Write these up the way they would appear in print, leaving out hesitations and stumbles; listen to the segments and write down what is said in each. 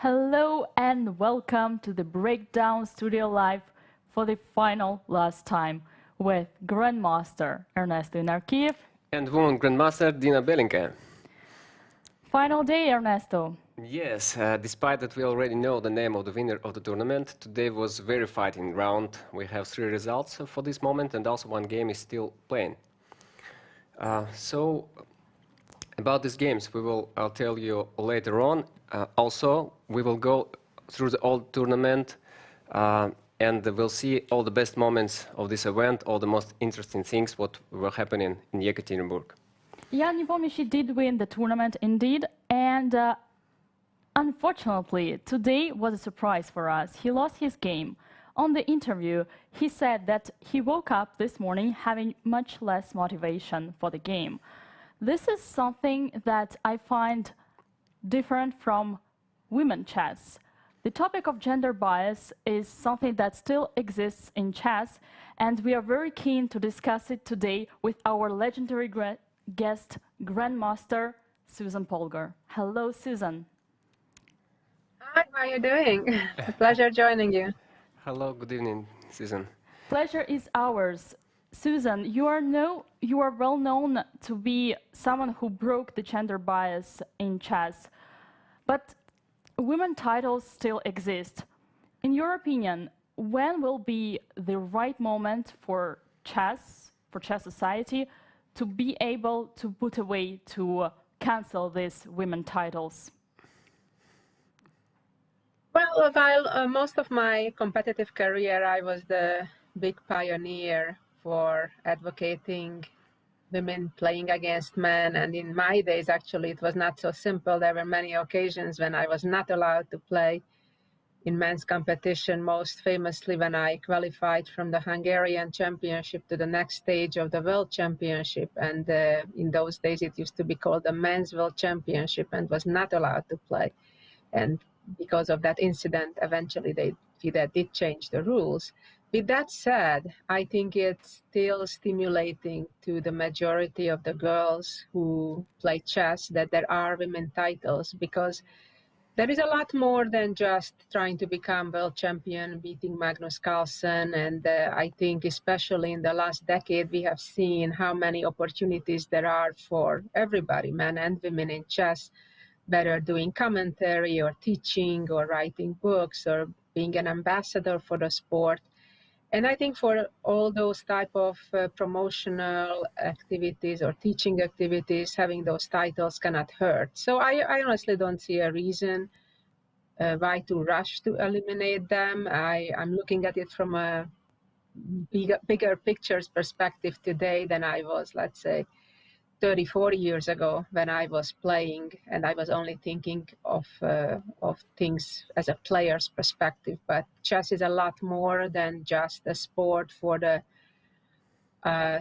Hello and welcome to the Breakdown Studio Live for the final last time with Grandmaster Ernesto Inarkiev and Women Grandmaster Dina Belenkaya. Final day, Ernesto. Yes, despite that we already know the name of the winner of the tournament, today was a very fighting round. We have 3 results for this moment and also 1 game is still playing. So about these games I'll tell you later on. Also, we will go through the whole tournament and we'll see all the best moments of this event, all the most interesting things what were happening in Yekaterinburg. Jan Nepomniachtchi did win the tournament indeed, and unfortunately today was a surprise for us. He lost his game. On the interview, he said that he woke up this morning having much less motivation for the game. This is something that I find different from women chess. The topic of gender bias is something that still exists in chess, and we are very keen to discuss it today with our legendary guest, Grandmaster Susan Polgar. Hello, Susan. Hi, how are you doing? A pleasure joining you. Hello, good evening, Susan. Pleasure is ours. Susan, you are well known to be someone who broke the gender bias in chess, but women titles still exist. In your opinion, when will be the right moment for chess society, to be able to put away, to cancel these women titles? Well, while most of my competitive career, I was the big pioneer for advocating women playing against men. And in my days, actually, it was not so simple. There were many occasions when I was not allowed to play in men's competition, most famously when I qualified from the Hungarian Championship to the next stage of the World Championship. And in those days, it used to be called the Men's World Championship and was not allowed to play. And because of that incident, eventually FIDE did change the rules. With that said, I think it's still stimulating to the majority of the girls who play chess that there are women titles, because there is a lot more than just trying to become world champion, beating Magnus Carlsen. And I think especially in the last decade, we have seen how many opportunities there are for everybody, men and women in chess, whether doing commentary or teaching or writing books or being an ambassador for the sport. And I think for all those type of promotional activities or teaching activities, having those titles cannot hurt. So I honestly don't see a reason why to rush to eliminate them. I'm looking at it from a bigger pictures perspective today than I was, let's say, 30, 40 years ago when I was playing, and I was only thinking of things as a player's perspective. But chess is a lot more than just a sport for the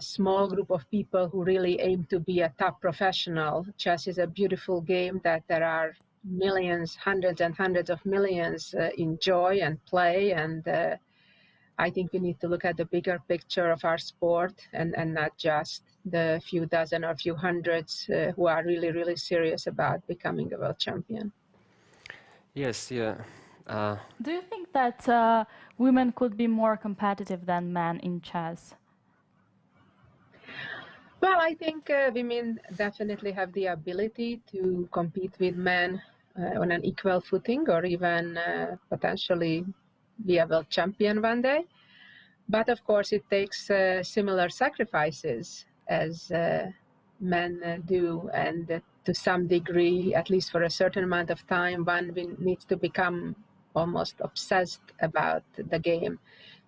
small group of people who really aim to be a top professional. Chess is a beautiful game that there are millions, hundreds and hundreds of millions enjoy and play. And I think we need to look at the bigger picture of our sport and not just the few dozen or few hundreds who are really, really serious about becoming a world champion. Yes, yeah. Do you think that women could be more competitive than men in chess? Well, I think women definitely have the ability to compete with men on an equal footing, or even potentially be a world champion one day. But of course, it takes similar sacrifices as men do. And to some degree, at least for a certain amount of time, one needs to become almost obsessed about the game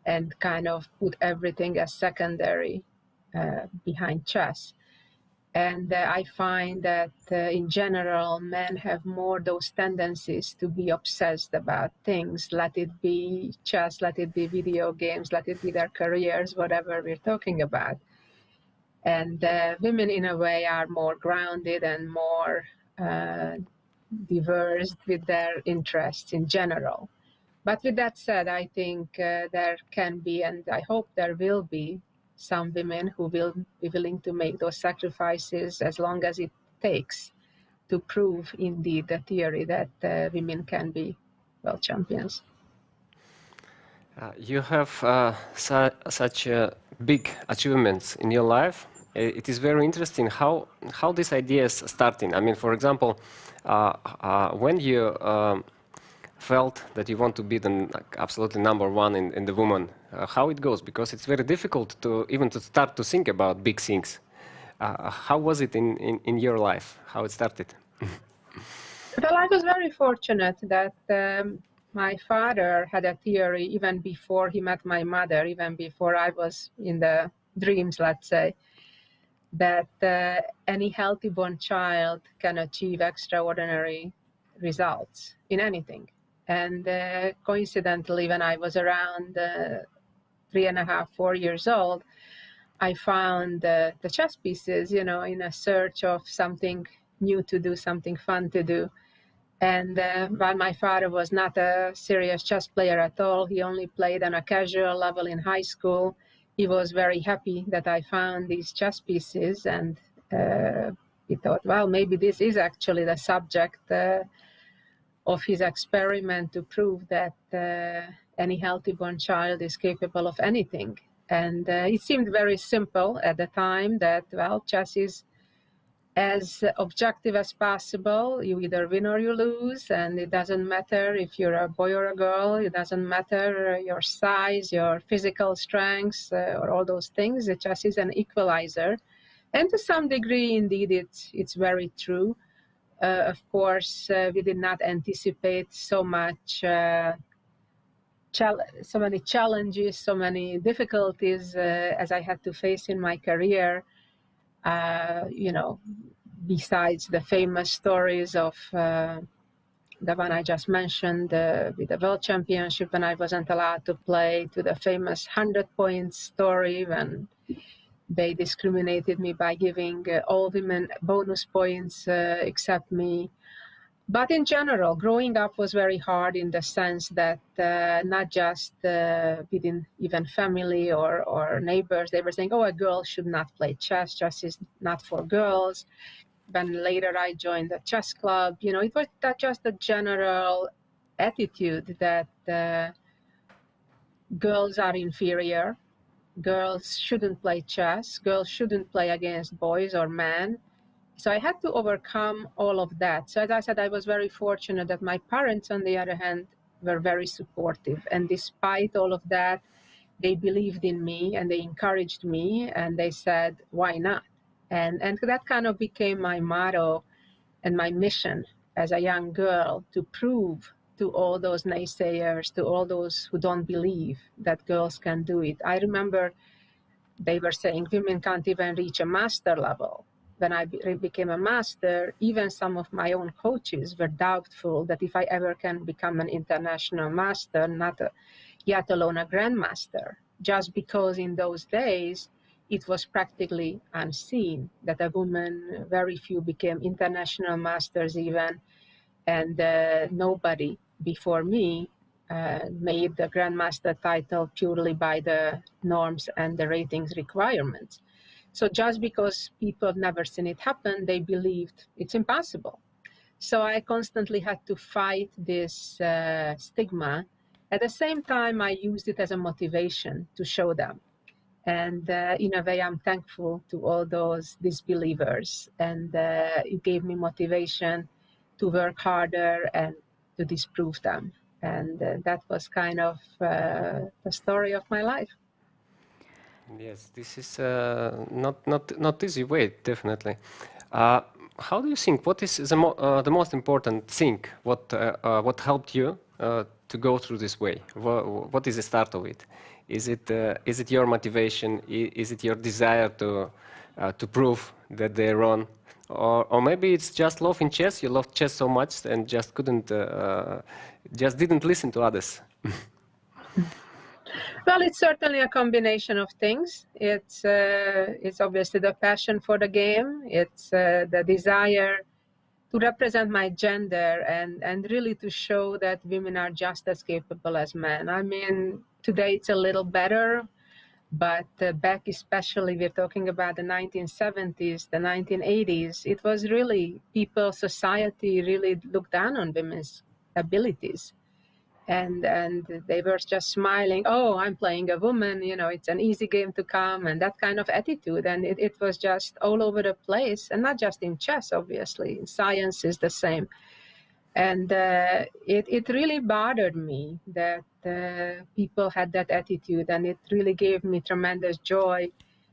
and kind of put everything as secondary behind chess. And I find that in general, men have more those tendencies to be obsessed about things. Let it be chess, let it be video games, let it be their careers, whatever we're talking about. And women, in a way, are more grounded and more diverse with their interests in general. But with that said, I think there can be, and I hope there will be, some women who will be willing to make those sacrifices as long as it takes to prove indeed the theory that women can be world champions. You have such big achievements in your life. It is very interesting how these ideas starting. I mean, for example, when you felt that you want to be the absolutely number one in the woman, how it goes, because it's very difficult to even to start to think about big things. How was it in your life? How it started? Well, I was very fortunate that my father had a theory even before he met my mother, even before I was in the dreams, let's say, that any healthy born child can achieve extraordinary results in anything. And coincidentally, when I was around 3.5, 4 years old, I found the chess pieces, you know, in a search of something new to do, something fun to do. And while my father was not a serious chess player at all, he only played on a casual level in high school. He was very happy that I found these chess pieces, and he thought, well, maybe this is actually the subject of his experiment to prove that any healthy born child is capable of anything. And it seemed very simple at the time that, well, chess is as objective as possible. You either win or you lose, and it doesn't matter if you're a boy or a girl. It doesn't matter your size, your physical strengths, or all those things. Chess is an equalizer, and to some degree, indeed, it's very true. Of course, we did not anticipate so much. So many challenges, so many difficulties as I had to face in my career. You know, besides the famous stories of the one I just mentioned with the World Championship when I wasn't allowed to play, to the famous 100-point story when they discriminated me by giving all women bonus points except me. But in general, growing up was very hard in the sense that not just within even family or neighbors, they were saying, oh, a girl should not play chess. Chess is not for girls. When later I joined the chess club, you know, it was just a general attitude that girls are inferior. Girls shouldn't play chess. Girls shouldn't play against boys or men. So I had to overcome all of that. So as I said, I was very fortunate that my parents, on the other hand, were very supportive. And despite all of that, they believed in me and they encouraged me and they said, why not? And that kind of became my motto and my mission as a young girl, to prove to all those naysayers, to all those who don't believe that girls can do it. I remember they were saying women can't even reach a master level. When I became a master, even some of my own coaches were doubtful that if I ever can become an international master, yet alone a grandmaster, just because in those days it was practically unseen that a woman, very few became international masters even, and nobody before me made the grandmaster title purely by the norms and the ratings requirements. So just because people have never seen it happen, they believed it's impossible. So I constantly had to fight this stigma. At the same time, I used it as a motivation to show them. And in a way, I'm thankful to all those disbelievers. And it gave me motivation to work harder and to disprove them. And that was kind of the story of my life. Yes, this is not easy way, definitely. How do you think? What is the most important thing? What helped you to go through this way? What is the start of it? Is it your motivation? Is it your desire to prove that they're wrong? Or maybe it's just love in chess. You love chess so much and just didn't listen to others. Well, it's certainly a combination of things. It's obviously the passion for the game. It's the desire to represent my gender and really to show that women are just as capable as men. I mean, today it's a little better, but back especially, we're talking about the 1970s, the 1980s, it was really society really looked down on women's abilities. and they were just smiling. Oh, I'm playing a woman, you know, it's an easy game to come, and that kind of attitude. And it was just all over the place, and not just in chess, obviously. In science is the same. And it really bothered me that people had that attitude, and it really gave me tremendous joy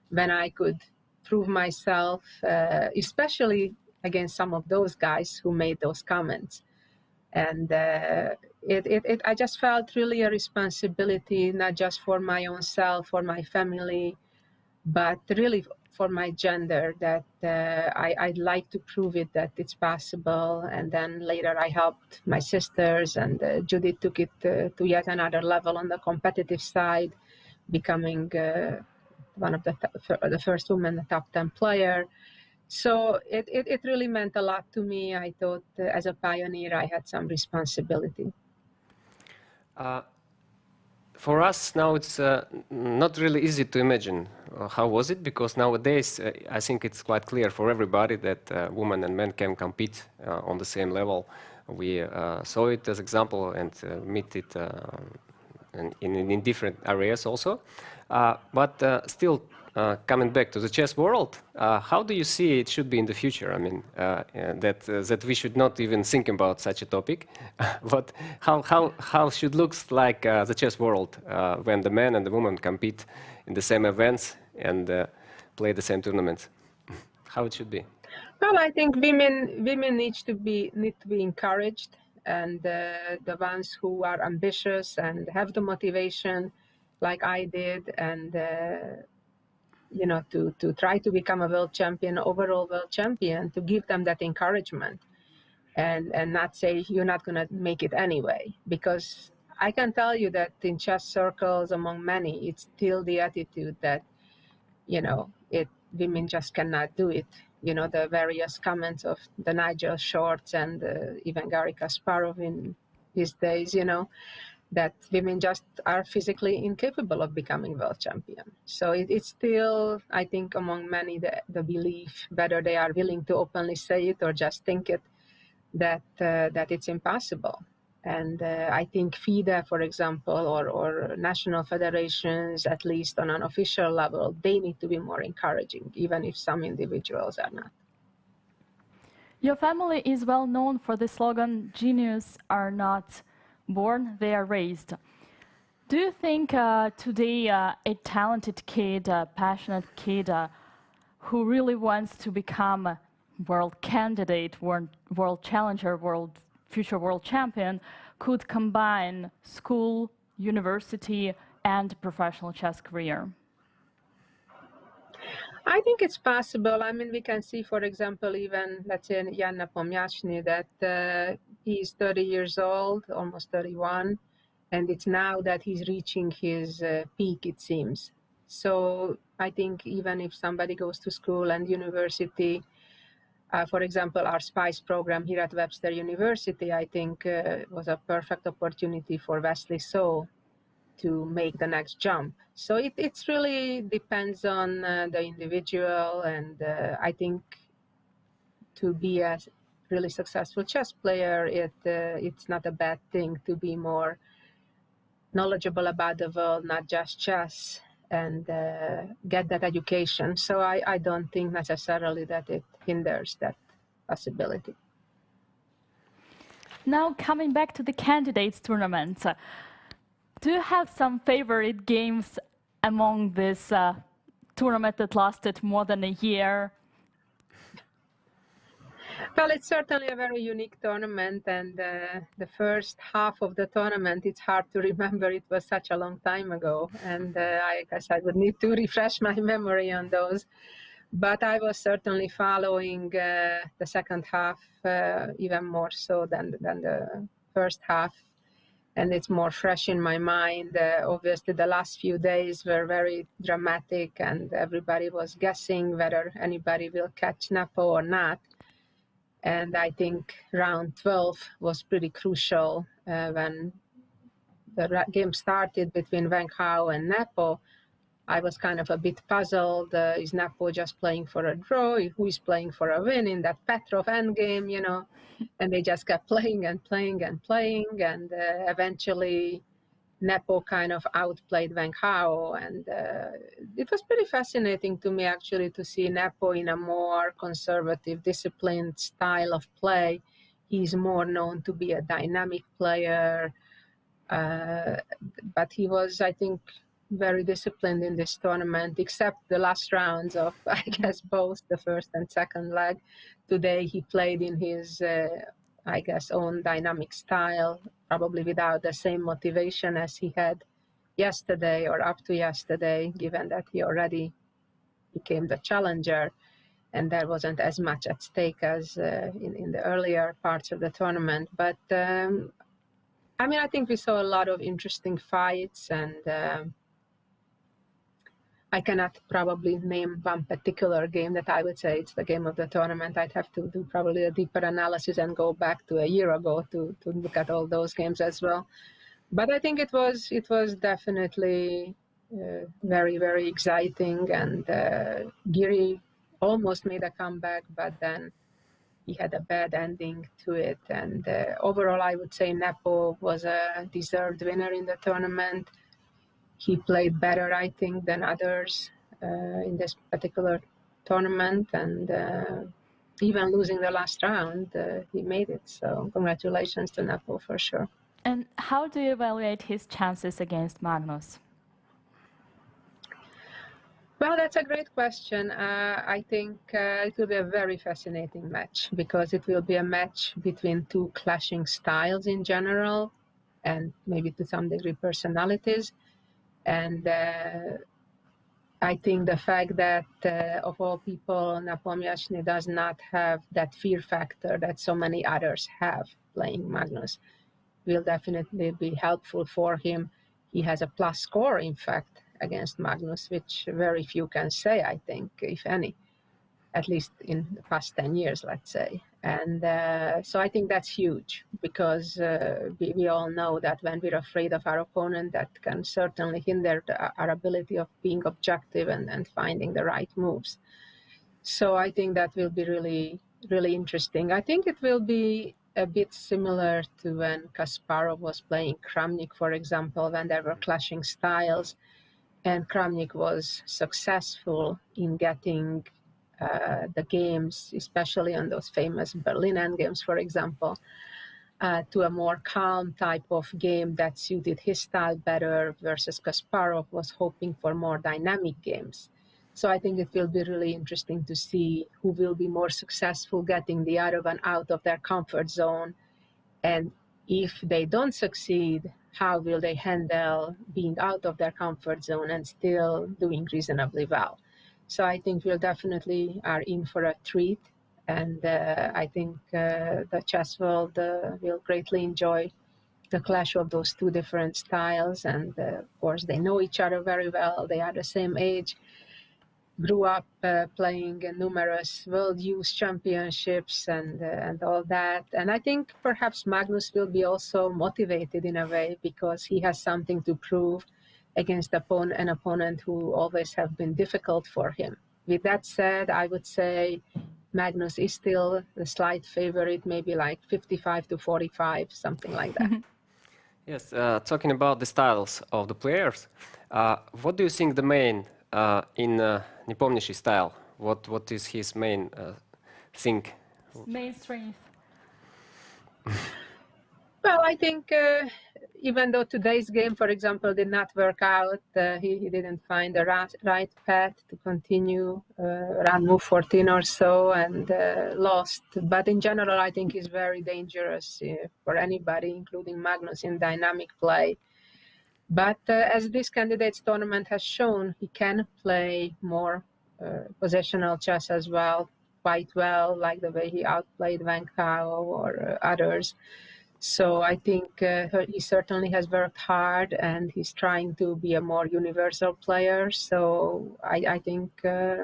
when I could prove myself, especially against some of those guys who made those comments. And I just felt really a responsibility, not just for my own self, for my family, but really for my gender, that I'd like to prove it, that it's possible. And then later I helped my sisters, and Judith took it to yet another level on the competitive side, becoming one of the first woman, the top 10 player. So it really meant a lot to me. I thought as a pioneer, I had some responsibility. For us now, it's not really easy to imagine how was it, because nowadays I think it's quite clear for everybody that women and men can compete on the same level. We saw it as example and meet it in different areas also. But still, coming back to the chess world, how do you see it should be in the future? I mean, that we should not even think about such a topic, but how should looks like the chess world when the man and the woman compete in the same events and play the same tournaments? How it should be? Well, I think women need to be encouraged, and the ones who are ambitious and have the motivation, like I did, and you know, to try to become a world champion, overall world champion, to give them that encouragement, and not say you're not going to make it anyway. Because I can tell you that in chess circles, among many, it's still the attitude that, you know, women just cannot do it. You know, the various comments of the Nigel Shorts and even Garry Kasparov in his days, you know, that women just are physically incapable of becoming world champion. So it's still, I think, among many, the belief, whether they are willing to openly say it or just think it, that it's impossible. And I think FIDE, for example, or national federations, at least on an official level, they need to be more encouraging, even if some individuals are not. Your family is well known for the slogan, "Genius are not born, they are raised." Do you think today a talented kid, a passionate kid who really wants to become a world candidate, world challenger, future world champion, could combine school, university, and professional chess career? I think it's possible. I mean, we can see, for example, even, let's say, Jan Nepomniachtchi, that he's 30 years old, almost 31, and it's now that he's reaching his peak, it seems. So I think even if somebody goes to school and university, for example, our SPICE program here at Webster University, I think was a perfect opportunity for Wesley So to make the next jump. So it's really depends on the individual, and I think to be a really successful chess player, it's not a bad thing to be more knowledgeable about the world, not just chess, and get that education. So I don't think necessarily that it hinders that possibility. Now, coming back to the candidates tournament, do you have some favorite games among this tournament that lasted more than a year? Well, it's certainly a very unique tournament, and the first half of the tournament, it's hard to remember. It was such a long time ago, and I guess I would need to refresh my memory on those. But I was certainly following the second half even more so than the first half, and it's more fresh in my mind. Obviously, the last few days were very dramatic, and everybody was guessing whether anybody will catch Nepo or not. And I think round 12 was pretty crucial when the game started between Wang Hao and Nepo. I was kind of a bit puzzled. Is Nepo just playing for a draw? Who is playing for a win in that Petrov endgame, you know? And they just kept playing and playing and playing. And eventually, Nepo kind of outplayed Wang Hao. And it was pretty fascinating to me, actually, to see Nepo in a more conservative, disciplined style of play. He's more known to be a dynamic player. But he was, I think, very disciplined in this tournament, except the last rounds of, I guess, both the first and second leg. Today he played in his, I guess, own dynamic style, probably without the same motivation as he had yesterday or up to yesterday, given that he already became the challenger and there wasn't as much at stake as in the earlier parts of the tournament. But I mean, I think we saw a lot of interesting fights, and I cannot probably name one particular game that I would say it's the game of the tournament. I'd have to do probably a deeper analysis and go back to a year ago to look at all those games as well. But I think it was definitely very, very exciting, and Giri almost made a comeback, but then he had a bad ending to it. And overall, I would say Nepo was a deserved winner in the tournament. He played better, I think, than others in this particular tournament. And even losing the last round, he made it. So congratulations to Nepo for sure. And how do you evaluate his chances against Magnus? Well, that's a great question. I think it will be a very fascinating match, because it will be a match between two clashing styles in general, and maybe to some degree personalities. And I think the fact that of all people, Nepomniachtchi does not have that fear factor that so many others have playing Magnus will definitely be helpful for him. He has a plus score, in fact, against Magnus, which very few can say, I think, if any, at least in the past 10 years, let's say. And so I think that's huge, because we all know that when we're afraid of our opponent, that can certainly hinder our ability of being objective and finding the right moves. So I think that will be really, really interesting. I think it will be a bit similar to when Kasparov was playing Kramnik, for example, when there were clashing styles, and Kramnik was successful in getting the games, especially on those famous Berlin endgames, for example, to a more calm type of game that suited his style better, versus Kasparov was hoping for more dynamic games. So I think it will be really interesting to see who will be more successful getting the other one out of their comfort zone. And if they don't succeed, how will they handle being out of their comfort zone and still doing reasonably well? So I think we definitely are in for a treat. And I think the chess world will greatly enjoy the clash of those two different styles. And of course, they know each other very well. They are the same age, grew up playing numerous World Youth Championships and all that. And I think perhaps Magnus will be also motivated in a way, because he has something to prove against an opponent who always have been difficult for him. With that said, I would say Magnus is still the slight favorite, maybe like 55 to 45, something like that. Yes, talking about the styles of the players, what do you think the main in Nepomniachtchi style? What is his main thing? Main strength. Well, I think even though today's game, for example, did not work out, he didn't find the right path to continue around move 14 or so, and lost. But in general, I think he's very dangerous for anybody, including Magnus, in dynamic play. But as this candidates tournament has shown, he can play more positional chess as well, quite well, like the way he outplayed Wang Hao or others. So I think he certainly has worked hard, and he's trying to be a more universal player. So I think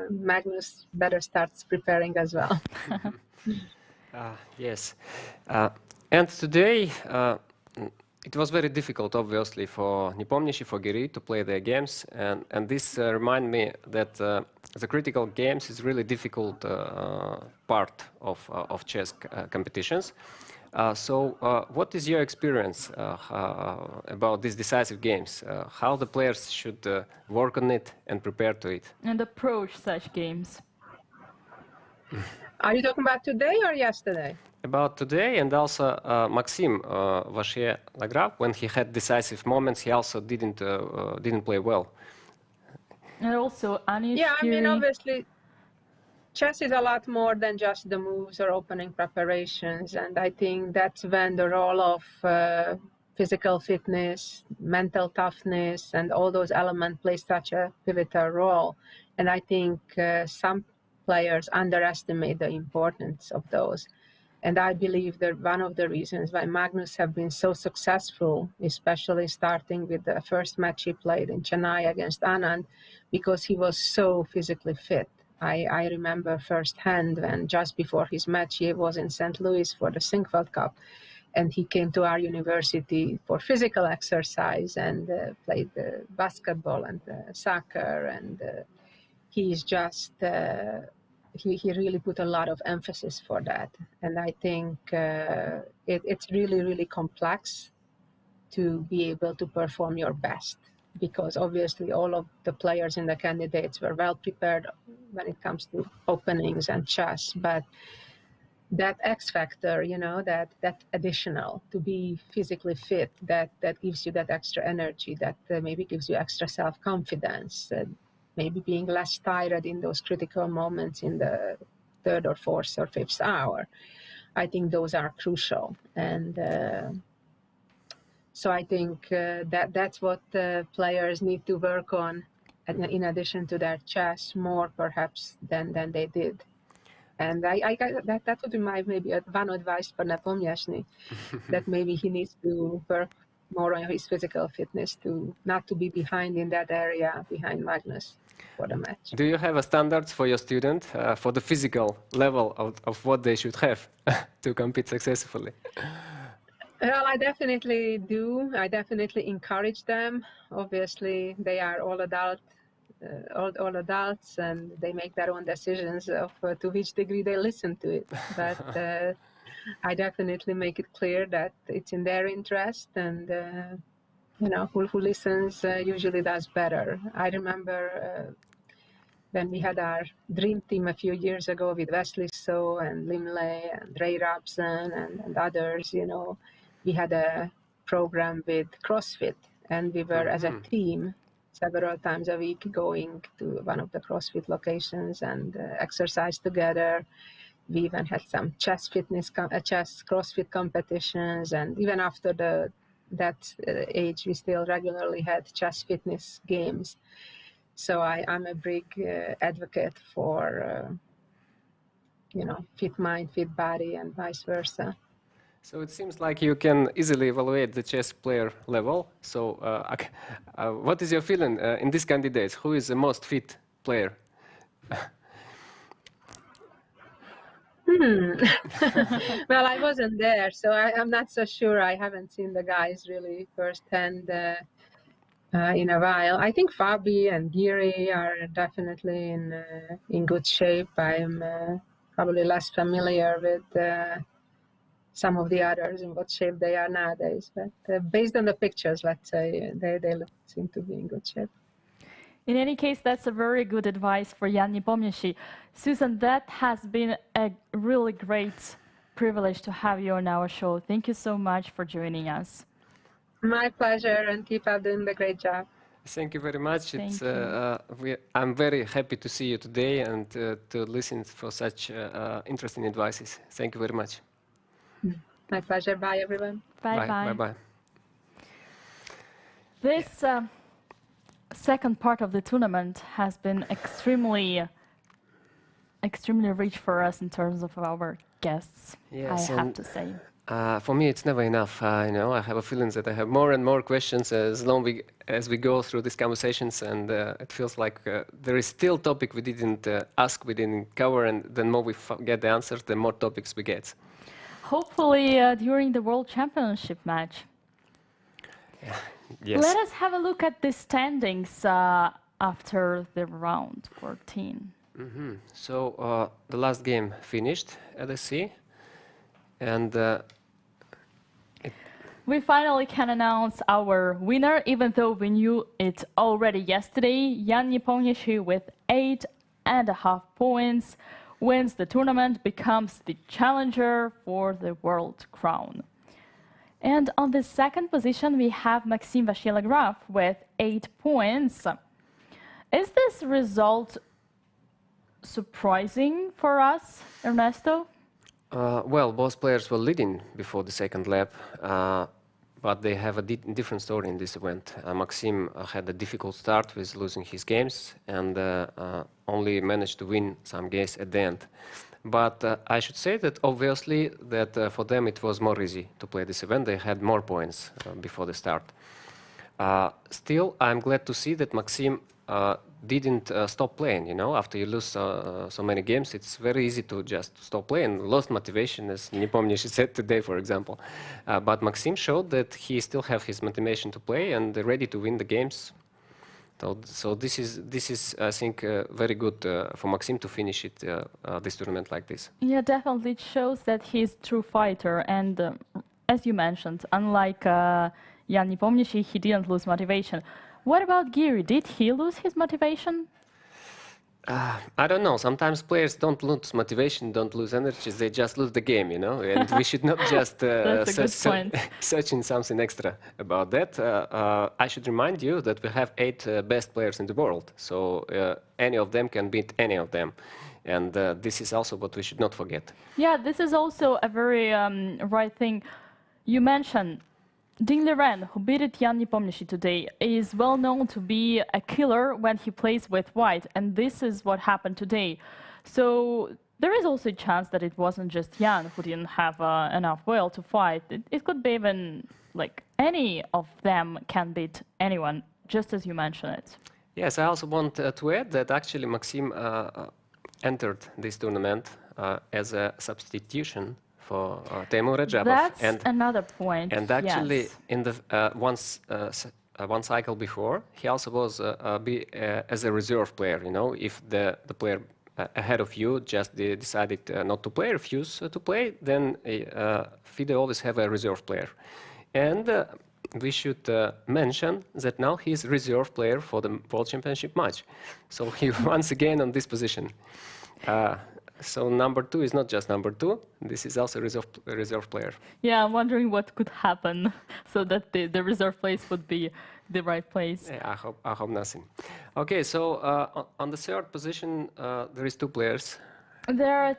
Magnus better starts preparing as well. Yes. And today, It was very difficult, obviously, for Nepomniachtchi, for Giri to play their games, and this remind me that the critical games is really difficult part of chess competitions. What is your experience about these decisive games? How the players should work on it and prepare to it? And approach such games. Are you talking about today or yesterday? About today, and also Maxim Vachier-Lagrave, when he had decisive moments, he also didn't play well. And also Anish, Yeah, I mean, Giri. obviously, chess is a lot more than just the moves or opening preparations, and I think that's when the role of physical fitness, mental toughness, and all those elements play such a pivotal role. And I think some players underestimate the importance of those. And I believe that one of the reasons why Magnus have been so successful, especially starting with the first match he played in Chennai against Anand, because he was so physically fit. I remember firsthand when just before his match, he was in St. Louis for the Sinquefield Cup, and he came to our university for physical exercise and played basketball and soccer, and he's just... He really put a lot of emphasis for that. And I think it's really, really complex to be able to perform your best, because obviously all of the players in the candidates were well prepared when it comes to openings and chess. But that X factor, you know, that additional, to be physically fit, that gives you that extra energy, that maybe gives you extra self-confidence, maybe being less tired in those critical moments in the third or fourth or fifth hour. I think those are crucial. And so I think that's what players need to work on, in addition to their chess, more perhaps than they did. And that would be my maybe one advice for Nepomniachtchi, that maybe he needs to work more on his physical fitness, to not to be behind in that area, behind Magnus for the match. Do you have a standards for your student for the physical level of what they should have to compete successfully? Well, I definitely do. I definitely encourage them. Obviously, they are all all adults, and they make their own decisions of to which degree they listen to it. But I definitely make it clear that it's in their interest, and you know, who listens usually does better. I remember when we had our dream team a few years ago with Wesley So and Lim Lei and Ray Robson and others, you know, we had a program with CrossFit, and we were as a team several times a week going to one of the CrossFit locations and exercise together. We even had some chess CrossFit competitions, and even after that age, we still regularly had chess fitness games. So I'm a big advocate for, you know, fit mind, fit body, and vice versa. So it seems like you can easily evaluate the chess player level. So what is your feeling in these candidates? Who is the most fit player? Well, I wasn't there, so I'm not so sure. I haven't seen the guys really firsthand in a while. I think Fabi and Giri are definitely in good shape. I'm probably less familiar with some of the others in what shape they are nowadays. But based on the pictures, let's say, they seem to be in good shape. In any case, that's a very good advice for Jan Nepomniachtchi. Susan, that has been a really great privilege to have you on our show. Thank you so much for joining us. My pleasure, and keep up doing the great job. Thank you very much. Thank you. I'm very happy to see you today and to listen for such interesting advices. Thank you very much. My pleasure. Bye, everyone. Bye-bye. Bye-bye. This second part of the tournament has been extremely rich for us in terms of our guests, Yes, I have to say. For me, it's never enough. You know, I have a feeling that I have more and more questions as long as we go through these conversations, and it feels like there is still topic we didn't ask, we didn't cover, and the more we get the answers, the more topics we get. Hopefully during the World Championship match. Yes. Let us have a look at the standings after the round 14. So the last game finished at the sea, and we finally can announce our winner, even though we knew it already yesterday. Jan Nepomniachtchi with 8.5 points wins the tournament, becomes the challenger for the world crown. And on the second position, we have Maxime Vachier-Lagrave with 8 points. Is this result surprising for us, Ernesto? Well, both players were leading before the second lap, but they have a different story in this event. Maxime had a difficult start with losing his games and only managed to win some games at the end. But I should say that obviously that for them it was more easy to play this event. They had more points before the start. Still, I'm glad to see that Maxime didn't stop playing. You know, after you lose so many games, it's very easy to just stop playing. Lost motivation, as Nepomniachtchi said today, for example. But Maxime showed that he still have his motivation to play and ready to win the games. So this is I think very good for Maxime to finish it this tournament like this. Yeah, definitely it shows that he's a true fighter, and as you mentioned, unlike Jan Nepomniachtchi, he didn't lose motivation. What about Giri? Did he lose his motivation? I don't know. Sometimes players don't lose motivation, don't lose energy. They just lose the game, you know. And we should not just search in something extra about that. I should remind you that we have 8 best players in the world. So any of them can beat any of them. And this is also what we should not forget. Yeah, this is also a very right thing. You mentioned Ding Liren, who beat Jan Nepomniachtchi today, is well known to be a killer when he plays with white, and this is what happened today. So there is also a chance that it wasn't just Jan who didn't have enough will to fight. It could be even like any of them can beat anyone, just as you mentioned it. Yes, I also want to add that actually Maxime entered this tournament as a substitution for Teimur Rajabov. That's another point. And actually, yes. in the one cycle before, he also was as a reserve player. You know, if the player ahead of you just decided not to play, refuse to play, then FIDE always have a reserve player. And we should mention that now he's reserve player for the World Championship match. So he once again on this position. So number 2 is not just number 2. This is also a reserve player. Yeah, I'm wondering what could happen so that the reserve place would be the right place. Yeah, I hope nothing. Okay, so on the third position, there is 2 players. There are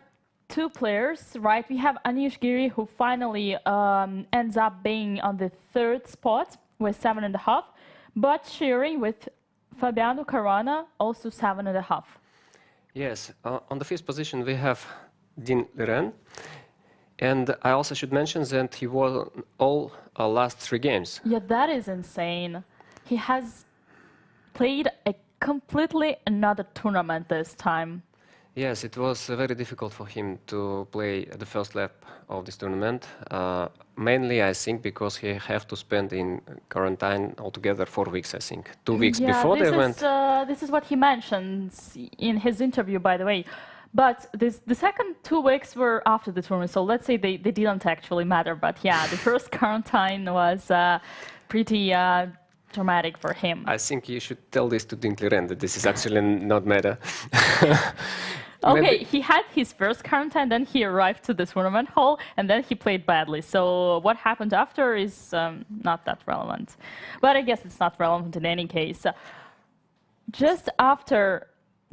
2 players, right? We have Anish Giri, who finally ends up being on the 3rd spot with 7.5, but sharing with Fabiano Caruana, also 7.5. Yes, on the 5th position we have Ding Liren, and I also should mention that he won all last 3 games. Yeah, that is insane. He has played a completely another tournament this time. Yes, it was very difficult for him to play the first lap of this tournament. Mainly, I think, because he have to spend in quarantine altogether 4 weeks, I think. 2 weeks before the event. This is what he mentions in his interview, by the way. But the second 2 weeks were after the tournament, so let's say they didn't actually matter. But yeah, the first quarantine was pretty traumatic for him. I think you should tell this to Ding Liren, that this is actually not matter. Okay, he had his first quarantine, then he arrived to the tournament hall, and then he played badly. So what happened after is not that relevant. But I guess it's not relevant in any case. Just after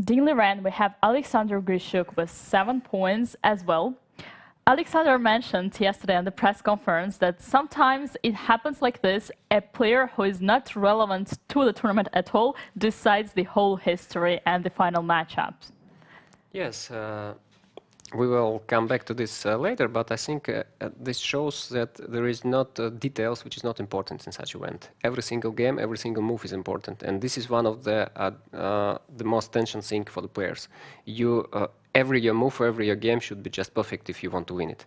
Ding Liren, we have Alexander Grishoek with 7 points as well. Alexander mentioned yesterday in the press conference that sometimes it happens like this: a player who is not relevant to the tournament at all decides the whole history and the final matchups. Yes, we will come back to this later, but I think this shows that there is not details which is not important in such event. Every single game, every single move is important, and this is one of the most tension thing for the players. Every your move, every your game should be just perfect if you want to win it.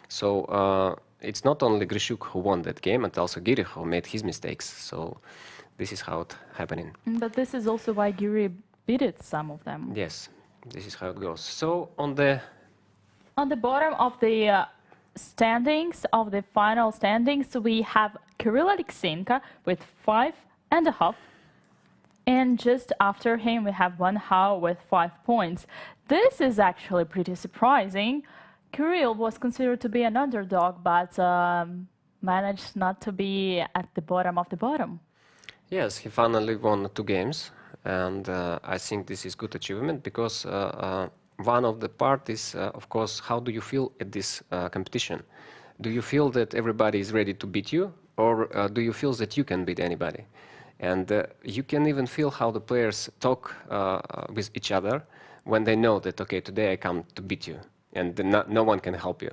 So it's not only Grishoek who won that game, and also Giri who made his mistakes. So this is how it happening. But this is also why Giri beat some of them. Yes, this is how it goes. So on the bottom of the standings, of the final standings, we have Kirill Aleksenko with 5.5. And just after him, we have Van Hao with 5 points. This is actually pretty surprising. Kirill was considered to be an underdog, but managed not to be at the bottom of the bottom. Yes, he finally won 2 games, and I think this is good achievement because one of the part is, of course, how do you feel at this competition? Do you feel that everybody is ready to beat you, or do you feel that you can beat anybody? And you can even feel how the players talk with each other when they know that, okay, today I come to beat you, and no one can help you.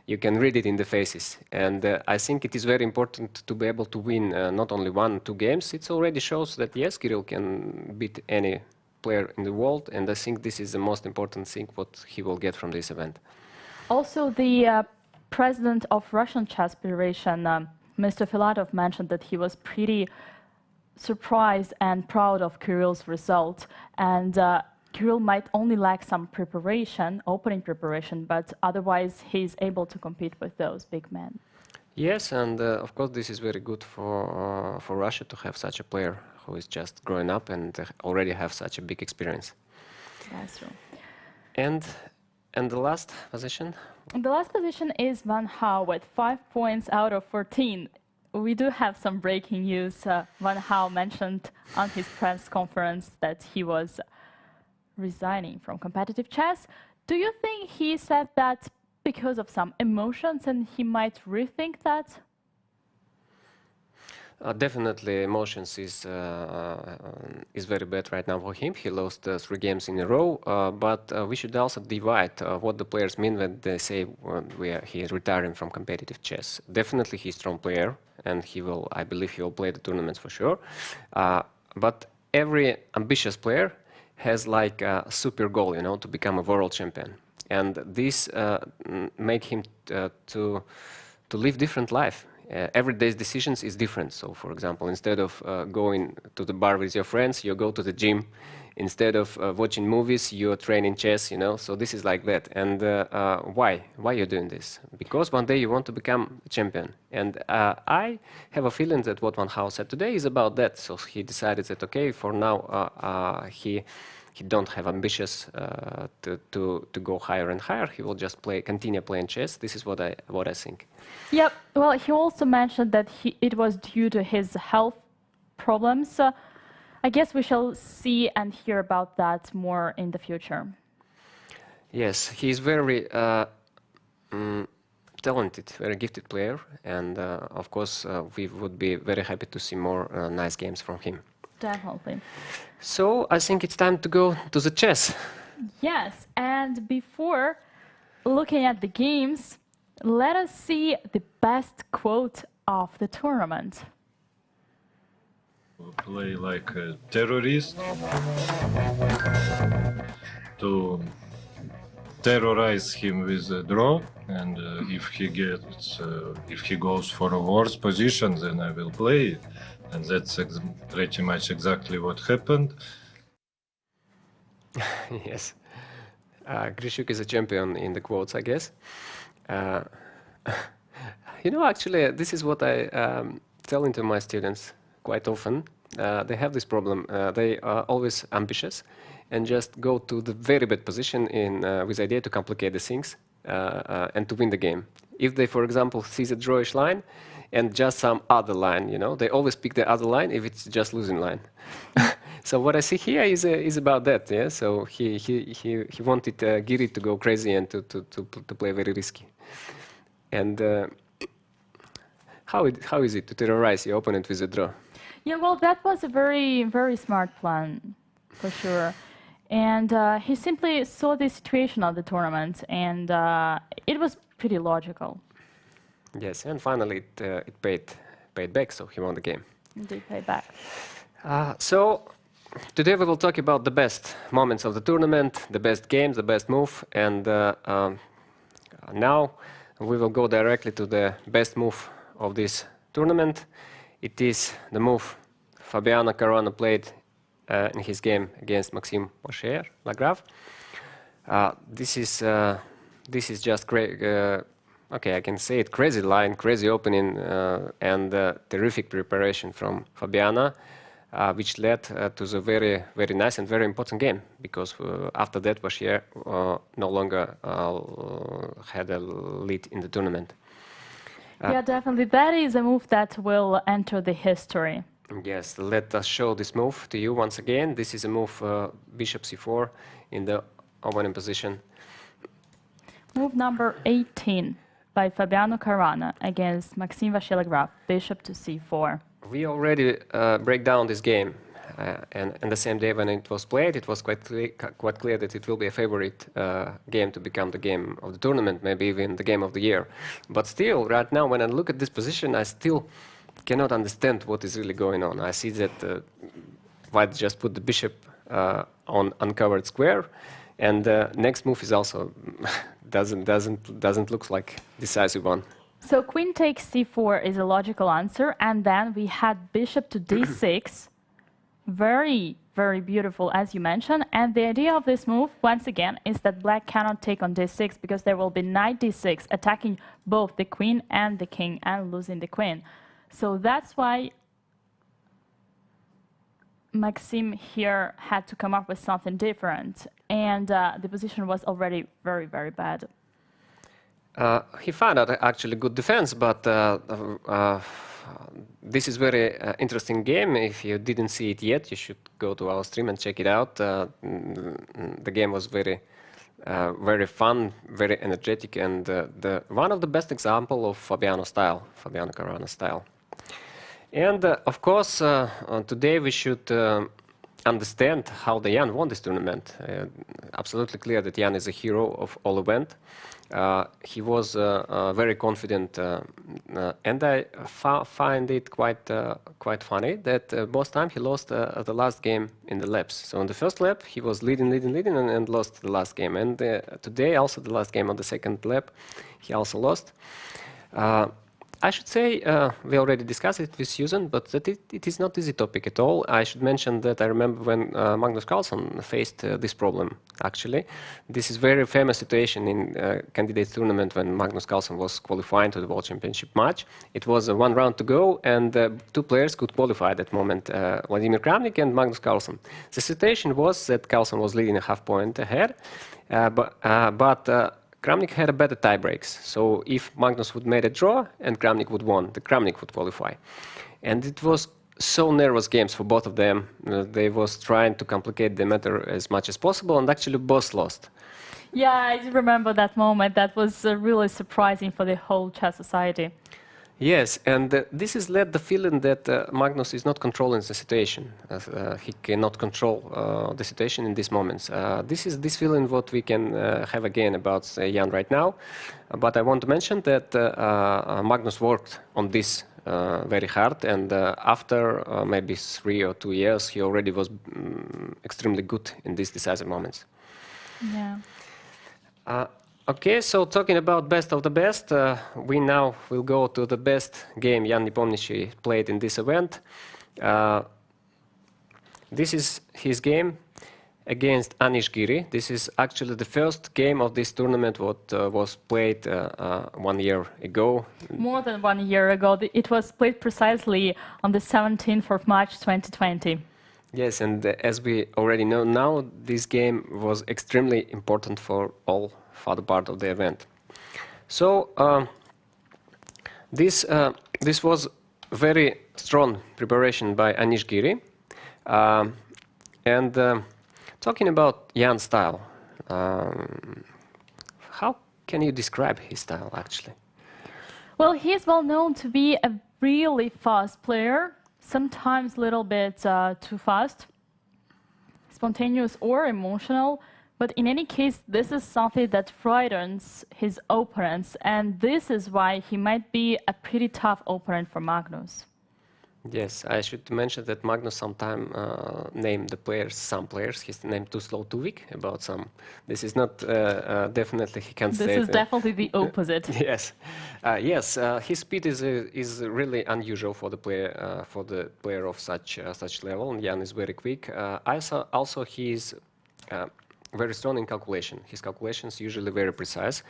You can read it in the faces. And I think it is very important to be able to win not only 1, 2 games. It already shows that, yes, Kirill can beat any player in the world, and I think this is the most important thing what he will get from this event. Also, the president of Russian Chess Federation, Mr. Filatov, mentioned that he was pretty surprised and proud of Kirill's result, and Kirill might only lack some preparation, opening preparation, but otherwise he's able to compete with those big men. Yes, and of course this is very good for Russia to have such a player who is just growing up and already have such a big experience. That's true. And the last position? The last position is Van Hao with 5 points out of 14. We do have some breaking news. Van Hao mentioned on his press conference that he was resigning from competitive chess. Do you think he said that because of some emotions and he might rethink that? Definitely emotions is very bad right now for him. He lost 3 games in a row, but we should also divide what the players mean when they say he is retiring from competitive chess. Definitely he's a strong player, and I believe he will play the tournaments for sure. But every ambitious player has like a super goal, to become a world champion. And this make him to live different life. Every day's decisions is different. So, for example, instead of going to the bar with your friends, you go to the gym. Instead of watching movies, you're training chess, So this is like that. And why? Why you're doing this? Because one day you want to become a champion. And I have a feeling that what Van Hao said today is about that. So he decided that, okay, for now, he don't have ambitions to go higher and higher. He will just continue playing chess. This is what I think. Yep. Well, he also mentioned that it was due to his health problems. I guess we shall see and hear about that more in the future. Yes, he's very talented, very gifted player, and of course we would be very happy to see more nice games from him. Definitely. So I think it's time to go to the chess. Yes, and before looking at the games, let us see the best quote of the tournament. Play like a terrorist to terrorize him with a draw, and if he goes for a worse position, then I will play it. And that's pretty much exactly what happened. Yes. Grishoek is a champion in the quotes, I guess. Actually, this is what I tell to my students quite often. They have this problem. They are always ambitious and just go to the very bad position with the idea to complicate the things and to win the game. If they, for example, see the drawish line and just some other line, they always pick the other line if it's just losing line. So what I see here is about that. Yeah. So he wanted Giri to go crazy and to play very risky. And how is it to terrorize your opponent with a draw? Yeah, well, that was a very, very smart plan, for sure. And he simply saw the situation of the tournament, and it was pretty logical. Yes, and finally it paid back, so he won the game. It did pay back. So today we will talk about the best moments of the tournament, the best games, the best move, and now we will go directly to the best move of this tournament. It is the move Fabiano Caruana played in his game against Maxime Lagrave. This is just great. Okay, I can say it, crazy line, crazy opening, and terrific preparation from Fabiana, which led to the very, very nice and very important game, because after that, Bashir no longer had a lead in the tournament. Yeah, definitely. That is a move that will enter the history. Yes, let us show this move to you once again. This is a move bishop c4 in the opening position. Move number 18 by Fabiano Caruana against Maxime Lagrave, bishop to c4. We already break down this game, and the same day when it was played, it was quite clear that it will be a favorite game to become the game of the tournament, maybe even the game of the year. But still, right now, when I look at this position, I still cannot understand what is really going on. I see that White just put the bishop on uncovered square, and next move is also doesn't look like decisive one. So queen takes c4 is a logical answer, and then we had bishop to d6. Very, very beautiful, as you mentioned. And the idea of this move, once again, is that black cannot take on d6 because there will be knight d6 attacking both the queen and the king and losing the queen. So that's why Maxime here had to come up with something different. And the position was already very, very bad. He found out actually good defense, but this is very interesting game. If you didn't see it yet, you should go to our stream and check it out. The game was very, very fun, very energetic, and one of the best example of Fabiano Caruana style. And of course, today we should understand how the Jan won this tournament. Absolutely clear that Jan is a hero of all event. He was very confident, and I find it quite funny that both times he lost the last game in the laps. So in the first lap he was leading, and lost the last game. And today also the last game on the second lap he also lost. I should say, we already discussed it with Susan, but that it is not easy topic at all. I should mention that I remember when Magnus Carlsen faced this problem, actually. This is very famous situation in candidates tournament when Magnus Carlsen was qualifying to the World Championship match. It was one round to go, and two players could qualify at that moment, Vladimir Kramnik and Magnus Carlsen. The situation was that Carlsen was leading a half point ahead, but Kramnik had a better tie breaks, so if Magnus would made a draw and Kramnik would won, the Kramnik would qualify. And it was so nervous games for both of them. They was trying to complicate the matter as much as possible, and actually both lost. Yeah, I do remember that moment. That was really surprising for the whole chess society. Yes, and this has led the feeling that Magnus is not controlling the situation. He cannot control the situation in these moments. This is this feeling what we can have again about Jan right now. But I want to mention that Magnus worked on this very hard, and after maybe 3 or 2 years, he already was extremely good in these decisive moments. Yeah. Okay, so talking about best of the best, we now will go to the best game Jan Nepomniachtchi played in this event. This is his game against Anish Giri. This is actually the first game of this tournament what was played 1 year ago. More than 1 year ago. It was played precisely on the 17th of March 2020. Yes, and as we already know now, this game was extremely important for all the part of the event. So this was very strong preparation by Anish Giri. And talking about Jan's style, how can you describe his style actually? Well, he is well known to be a really fast player, sometimes a little bit too fast, spontaneous or emotional. But in any case, this is something that frightens his opponents, and this is why he might be a pretty tough opponent for Magnus. Yes, I should mention that Magnus sometimes named the players, some players, he's named too slow, too weak about some. This is not definitely, he can't This say is it. definitely the opposite. Yes, yes. His speed is really unusual for the player of such level. And Jan is very quick. Also he is very strong in calculation. His calculations usually very precise,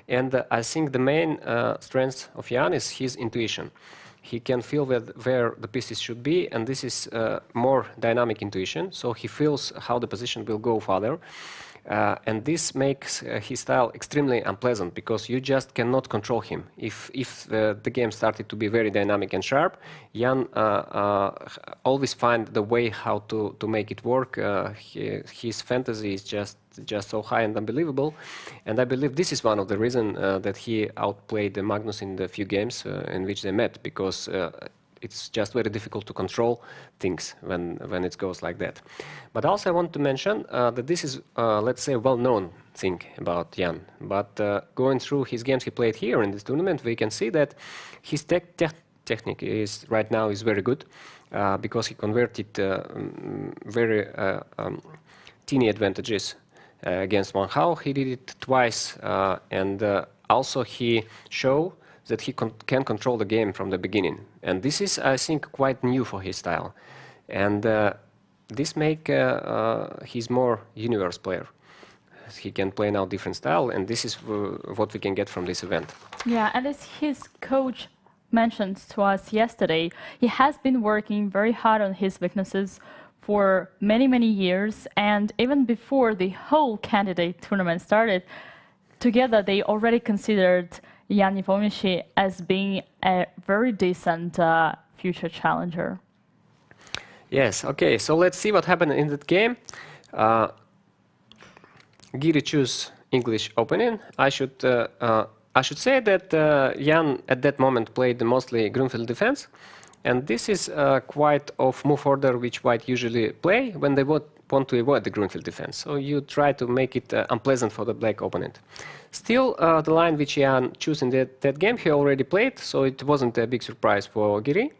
and I think the main strength of Jan is his intuition. He can feel where the pieces should be, and this is more dynamic intuition. So he feels how the position will go further. And this makes his style extremely unpleasant because you just cannot control him. If the game started to be very dynamic and sharp, Jan always find the way how to make it work. His fantasy is just so high and unbelievable, and I believe this is one of the reasons that he outplayed Magnus in the few games in which they met, because it's just very difficult to control things when it goes like that. But also I want to mention that this is, let's say, a well-known thing about Jan. But going through his games he played here in this tournament, we can see that his technique is right now is very good because he converted very teeny advantages against Wang Hao. He did it twice, and also he showed that he can control the game from the beginning. And this is, I think, quite new for his style. And this make he's more universe player. He can play now different style, and this is what we can get from this event. Yeah, and as his coach mentioned to us yesterday, he has been working very hard on his weaknesses for many, many years. And even before the whole candidate tournament started, together they already considered Jan Nepomniachtchi as being a very decent future challenger. Yes, okay, so let's see what happened in that game. Giri chose English opening. I should say that Jan at that moment played mostly Grunfeld defense, and this is quite of move order which White usually play when they want to avoid the Grunfeld defense. So you try to make it unpleasant for the black opponent. Still, the line which Jan chose in that game he already played, so it wasn't a big surprise for Giri.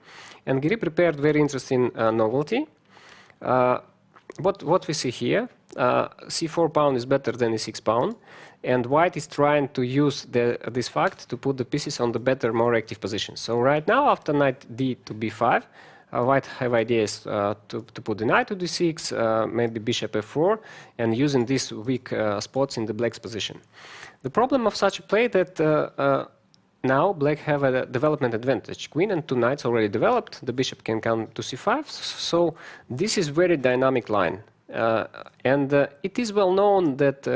And Giri prepared very interesting novelty. What we see here, c4 pawn is better than e6 pawn, and White is trying to use this fact to put the pieces on the better, more active position. So right now, after knight d to b5, White have ideas to put the knight to d6, maybe bishop f4, and using these weak spots in the black's position. The problem of such a play that now black have a development advantage. Queen and two knights already developed. The bishop can come to c5. So this is very dynamic line. And it is well known that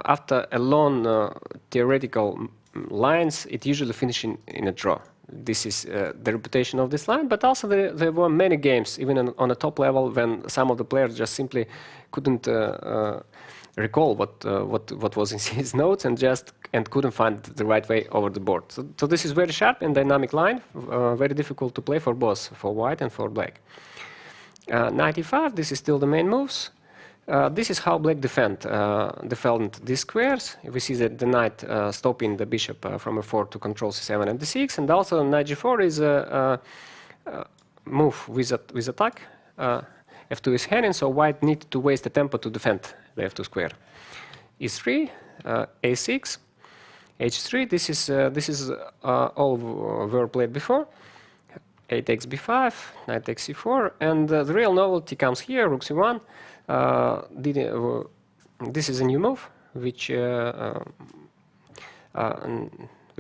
after a long theoretical lines, it usually finishes in a draw. This is the reputation of this line, but also there were many games, even on a top level, when some of the players just simply couldn't recall what was in his notes and couldn't find the right way over the board. So this is very sharp and dynamic line, very difficult to play for both, for White and for Black. Knight e5, this is still the main moves. This is how Black defend these squares. We see that the knight stopping the bishop from f4 to control c7 and d6, and also knight g4 is a move with attack. f2 is hanging, so White need to waste the tempo to defend the f2 square. e3, a6, h3. This is all were played before. A takes b5, knight takes c4, and the real novelty comes here. Rook c1. This is a new move, which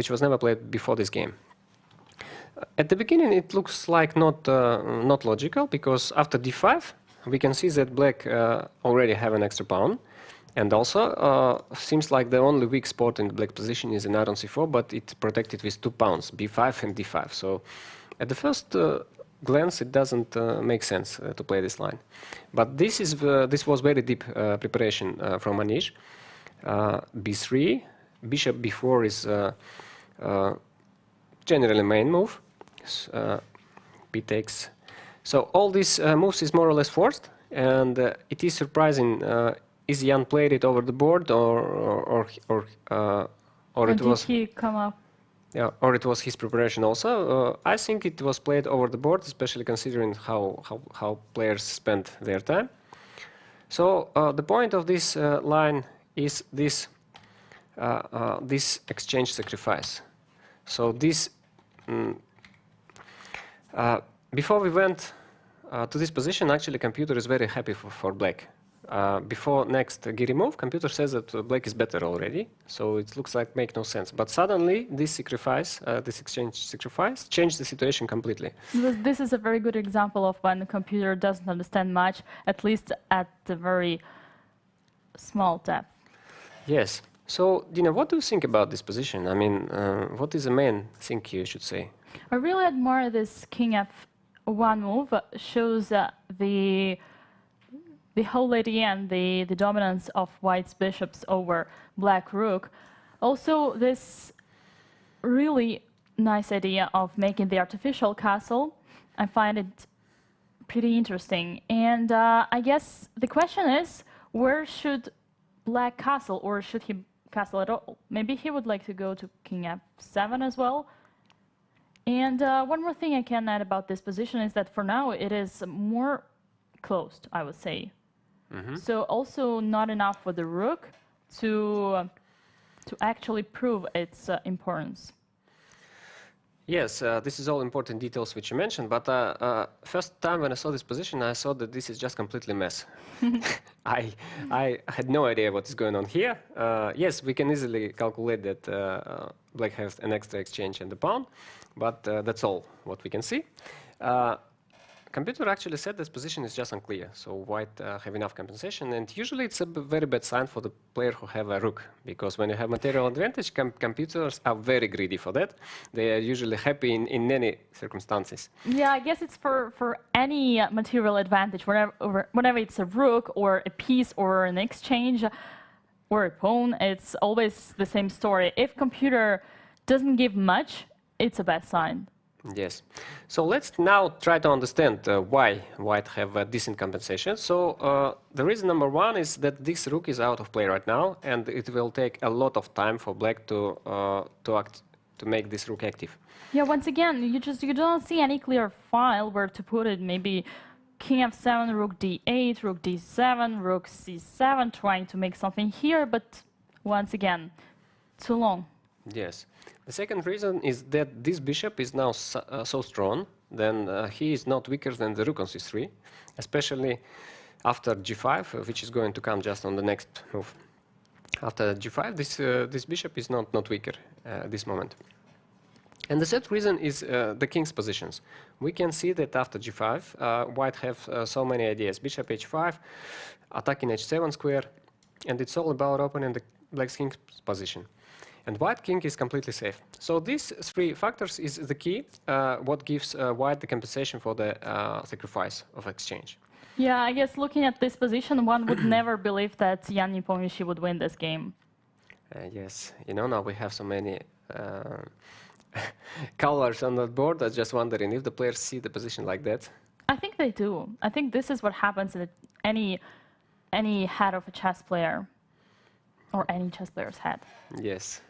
was never played before this game. At the beginning, it looks like not logical, because after d5, we can see that Black already have an extra pawn, and also seems like the only weak spot in the Black position is the knight on c4, but it's protected with 2 pawns, b5 and d5. So at the first glance, it doesn't make sense to play this line. But this was very deep preparation from Anish. b3, bishop b4 is generally main move. B takes. So all these moves is more or less forced, and it is surprising. Is Jan played it over the board, or it was? Did he come up Yeah, or it was his preparation also. I think it was played over the board, especially considering how players spend their time. So the point of this line is this this exchange sacrifice. So this before we went to this position, actually, computer is very happy for black. Before next Giri move, computer says that black is better already, so it looks like make no sense. But suddenly, this sacrifice, this exchange sacrifice, changed the situation completely. This is a very good example of when the computer doesn't understand much, at least at the very small depth. Yes. So, Dina, what do you think about this position? I mean, what is the main thing you should say? I really admire this King F1 move. Shows the whole idea and the dominance of white's bishops over black rook. Also, this really nice idea of making the artificial castle, I find it pretty interesting. And I guess the question is, where should black castle, or should he castle at all? Maybe he would like to go to King F7 as well. And one more thing I can add about this position is that for now it is more closed, I would say. So also not enough for the rook to actually prove its importance. Yes, this is all important details which you mentioned, but first time when I saw this position, I saw that this is just completely mess. I had no idea what is going on here. Yes, we can easily calculate that black has an extra exchange and the pawn, but that's all what we can see. Computer actually said this position is just unclear, so white have enough compensation, and usually it's a very bad sign for the player who have a rook, because when you have material advantage, computers are very greedy for that. They are usually happy in any circumstances. Yeah, I guess it's for any material advantage, whenever it's a rook or a piece or an exchange or a pawn, it's always the same story. If computer doesn't give much, it's a bad sign. Yes. So let's now try to understand why white have a decent compensation. So the reason number one is that this rook is out of play right now, and it will take a lot of time for black to make this rook active. Yeah, once again, you don't see any clear file where to put it. Maybe King F7, Rook D8, Rook D7, Rook C7, trying to make something here, but once again, too long. Yes. The second reason is that this bishop is now so strong, then he is not weaker than the rook on c3, especially after g5, which is going to come just on the next move. After g5, this bishop is not weaker at this moment. And the third reason is the king's positions. We can see that after g5, white have so many ideas. Bishop h5, attacking h7 square, and it's all about opening the black's king's position. And white king is completely safe. So these three factors is the key, what gives white the compensation for the sacrifice of exchange. Yeah, I guess looking at this position, one would never believe that Jan Nepomniachtchi would win this game. Yes, now we have so many colors on the board. I'm just wondering if the players see the position like that. I think they do. I think this is what happens in any head of a chess player, or any chess player's head. Yes.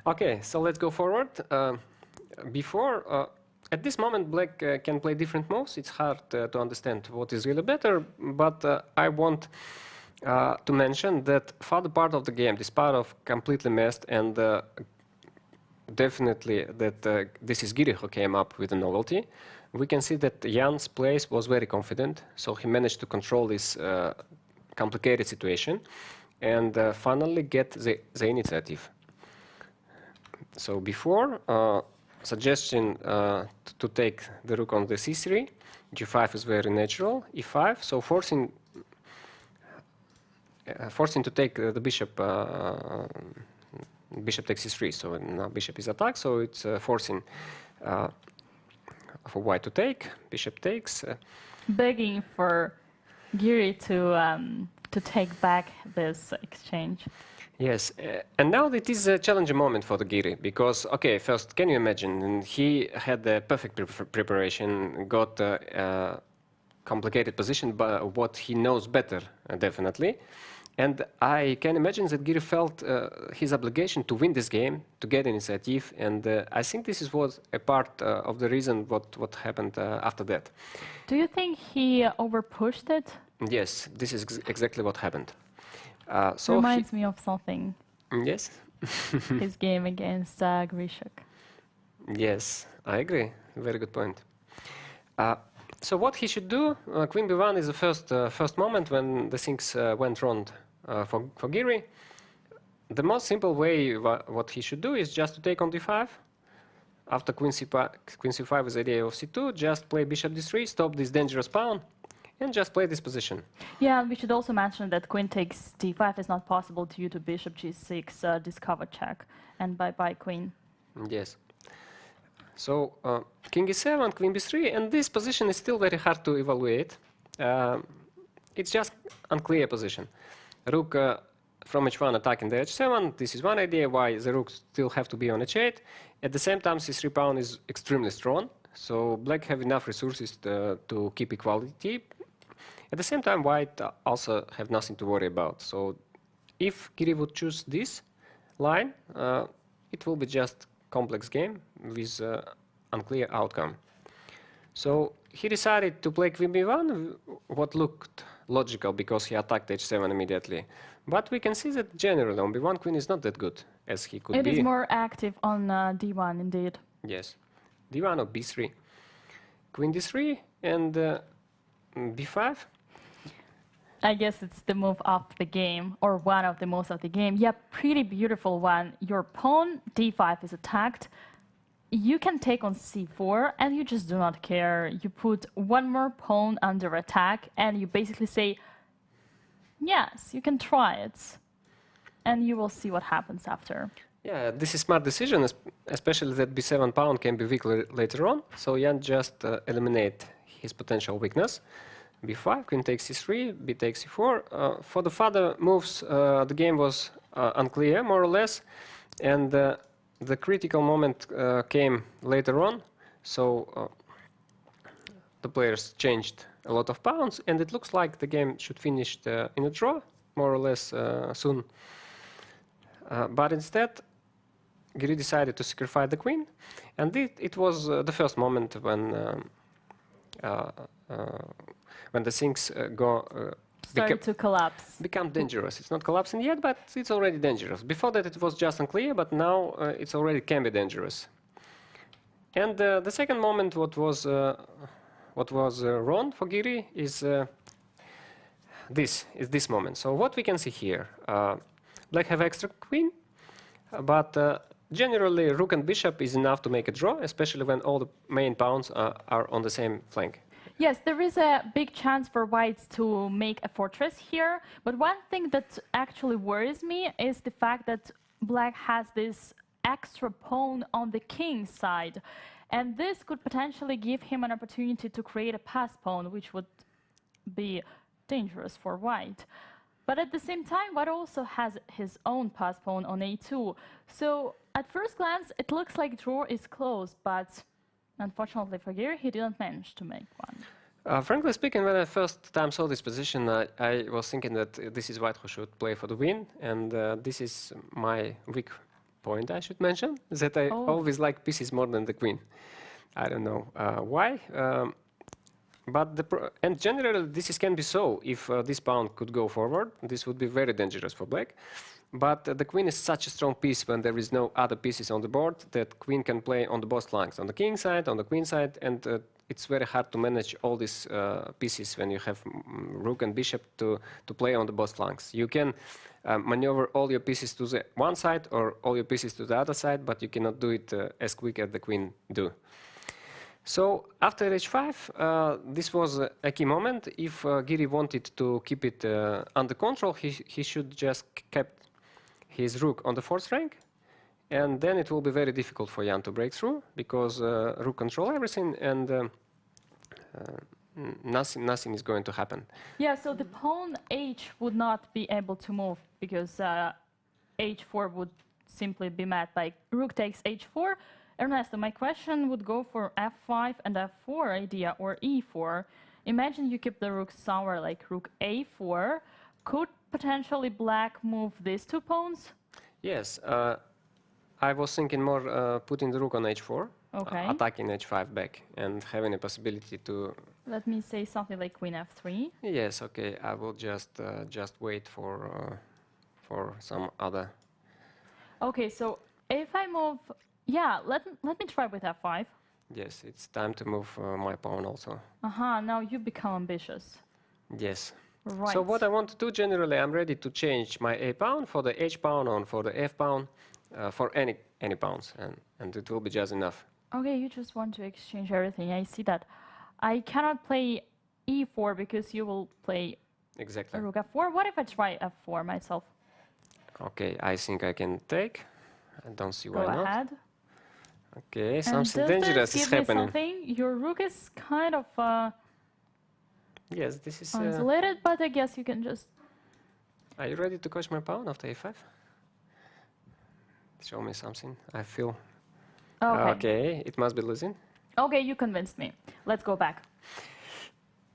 Okay, so let's go forward. At this moment, black can play different moves. It's hard to understand what is really better, but I want to mention that further part of the game, this part of completely messed, and definitely that this is Giri who came up with a novelty. We can see that Jan's place was very confident, so he managed to control this complicated situation and finally get the initiative. So before, suggestion to take the rook on the c3, g5 is very natural, e5, so forcing to take the bishop, bishop takes c3, so now bishop is attacked, so it's forcing for white to take, bishop takes. Begging for Giri to take back this exchange. Yes, and now it is a challenging moment for the Giri, because, okay, first, can you imagine, he had the perfect preparation, got a complicated position, but what he knows better, definitely, And I can imagine that Giri felt his obligation to win this game, to get initiative, and I think this was a part of the reason what happened after that. Do you think he overpushed it? Yes, this is exactly what happened. So Reminds me of something. Yes. His game against Grishoek. Yes, I agree. Very good point. So what he should do, Queen B1 is the first moment when the things went wrong for Giri. The most simple way what he should do is just to take on d5. After Queen C5 with idea of C2, just play Bishop D3, stop this dangerous pawn, and just play this position. Yeah, we should also mention that Queen takes D5 is not possible due to Bishop G6 discover check, and bye-bye Queen. Yes. So King E7, Queen B3, and this position is still very hard to evaluate. It's just unclear position. Rook from H1 attacking the H7. This is one idea why the rook still have to be on H8. At the same time, C3 pawn is extremely strong, so black have enough resources to keep equality. At the same time, white also have nothing to worry about. So if Giri would choose this line, it will be just complex game with unclear outcome. So he decided to play Queen B1, what looked logical because he attacked H7 immediately. But we can see that generally on B1 Queen is not that good as he could be. It is more active on D1 indeed. Yes, D1 or B3. Queen D3 and B5. I guess it's the move of the game, or one of the moves of the game. Yeah, pretty beautiful one. Your pawn D5 is attacked. You can take on C4, and you just do not care. You put one more pawn under attack, and you basically say, yes, you can try it. And you will see what happens after. Yeah, this is smart decision, especially that B7 pawn can be weak later on. So Jan just eliminate his potential weakness. B5, Queen takes C3, B takes C4. For the further moves, the game was unclear, more or less. And the critical moment came later on. So the players changed a lot of pawns, and it looks like the game should finish in a draw, more or less soon. But instead, Giri decided to sacrifice the queen, and it was the first moment when the things Started to collapse. become dangerous. It's not collapsing yet, but it's already dangerous. Before that, it was just unclear, but now it's already can be dangerous. And the second moment, what was wrong for Giri is this moment. So what we can see here, black have extra queen, but generally rook and bishop is enough to make a draw, especially when all the main pawns are on the same flank. Yes, there is a big chance for whites to make a fortress here, but one thing that actually worries me is the fact that black has this extra pawn on the king side, and this could potentially give him an opportunity to create a pass pawn, which would be dangerous for white. But at the same time, white also has his own pass pawn on a2. So at first glance, it looks like draw is close, but unfortunately for Giri, he didn't manage to make one. Frankly speaking, when I first time saw this position, I was thinking that this is white who should play for the win, and this is my weak point, I should mention, that I always like pieces more than the queen. I don't know why, and generally this can be so. If this pawn could go forward, this would be very dangerous for black. But the queen is such a strong piece when there is no other pieces on the board that queen can play on the both flanks, on the king side, on the queen side, and it's very hard to manage all these pieces when you have rook and bishop to play on the both flanks. You can maneuver all your pieces to the one side or all your pieces to the other side, but you cannot do it as quick as the queen do. So after h5, this was a key moment. If Giri wanted to keep it under control, he should just kept his rook on the fourth rank, and then it will be very difficult for Jan to break through because rook control everything, and nothing is going to happen. Yeah, so the pawn h would not be able to move because h4 would simply be met by rook takes h4. Ernesto, my question would go for f5 and f4 idea, or e4. Imagine you keep the rook somewhere like rook a4. Could potentially black move these 2 pawns? Yes, I was thinking more putting the rook on h4, Okay. attacking h5 back, and having a possibility to. Let me say something like queen f3. Yes, okay. I will just wait for some other. Okay, so if I move, yeah, let me try with f5. Yes, it's time to move my pawn also. Now you become ambitious. Yes. Right. So what I want to do generally, I'm ready to change my a pawn for the h pawn or for the f pawn, for any pawns, and it will be just enough. Okay, you just want to exchange everything. I see that. I cannot play e4 because you will play Exactly. rook f4. What if I try f4 myself? Okay, I think I can take. I don't see Go why not. ahead. Okay, And something does dangerous this is give me happening. something? Your rook is kind of Yes, this is. isolated, but I guess you can just... Are you ready to coach my pawn after a5? Show me something. I feel. Okay, it must be losing. Okay, you convinced me. Let's go back.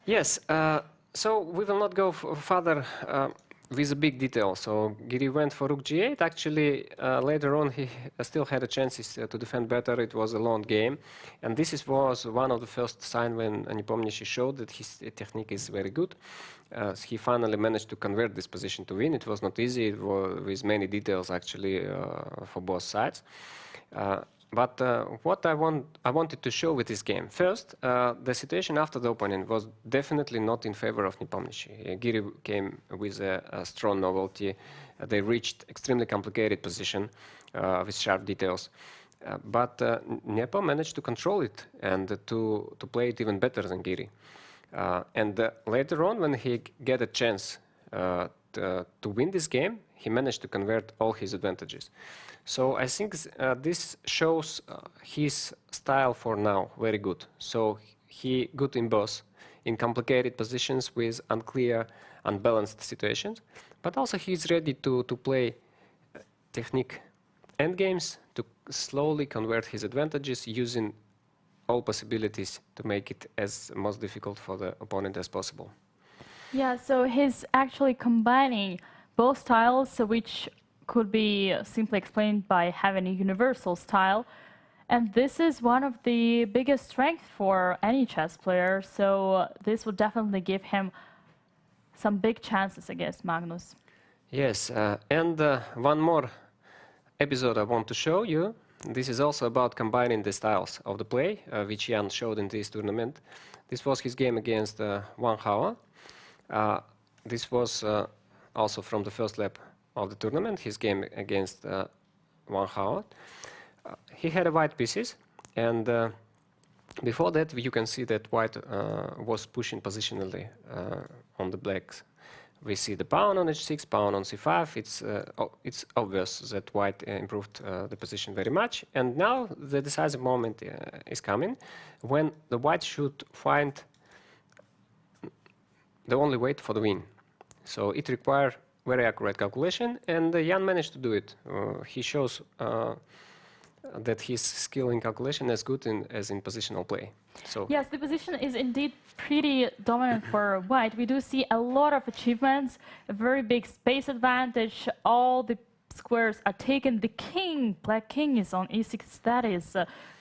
Yes, so we will not go further with a big detail. So Giri went for rook g8. Actually, later on he still had a chances to defend better. It was a long game. And was one of the first signs when Nepomniachtchi showed that his technique is very good. He finally managed to convert this position to win. It was not easy, it was with many details actually for both sides. But what I wanted to show with this game, first, the situation after the opening was definitely not in favor of Nepomniachtchi. Giri came with a strong novelty. They reached extremely complicated position with sharp details. But Nepo managed to control it and to play it even better than Giri. And later on, when he get a chance to win this game, he managed to convert all his advantages. So I think this shows his style for now very good. So he good in both, in complicated positions with unclear, unbalanced situations, but also he's ready to play technique endgames to slowly convert his advantages using all possibilities to make it as most difficult for the opponent as possible. Yeah, so he's actually combining both styles, which could be simply explained by having a universal style. And this is one of the biggest strengths for any chess player. So this would definitely give him some big chances against Magnus. Yes, and one more episode I want to show you. This is also about combining the styles of the play, which Jan showed in this tournament. This was his game against Wang Hao. This was also from the first lap of the tournament, his game against Wang Hao. He had white pieces, and before that you can see that white was pushing positionally on the blacks. We see the pawn on h6, pawn on c5. It's obvious that white improved the position very much. And now the decisive moment is coming when the white should find the only way for the win. So it requires very accurate calculation, and Jan managed to do it. He shows that his skill in calculation is good as in positional play. So yes, the position is indeed pretty dominant for white. We do see a lot of achievements, a very big space advantage. All the squares are taken. The king, black king, is on e6. That is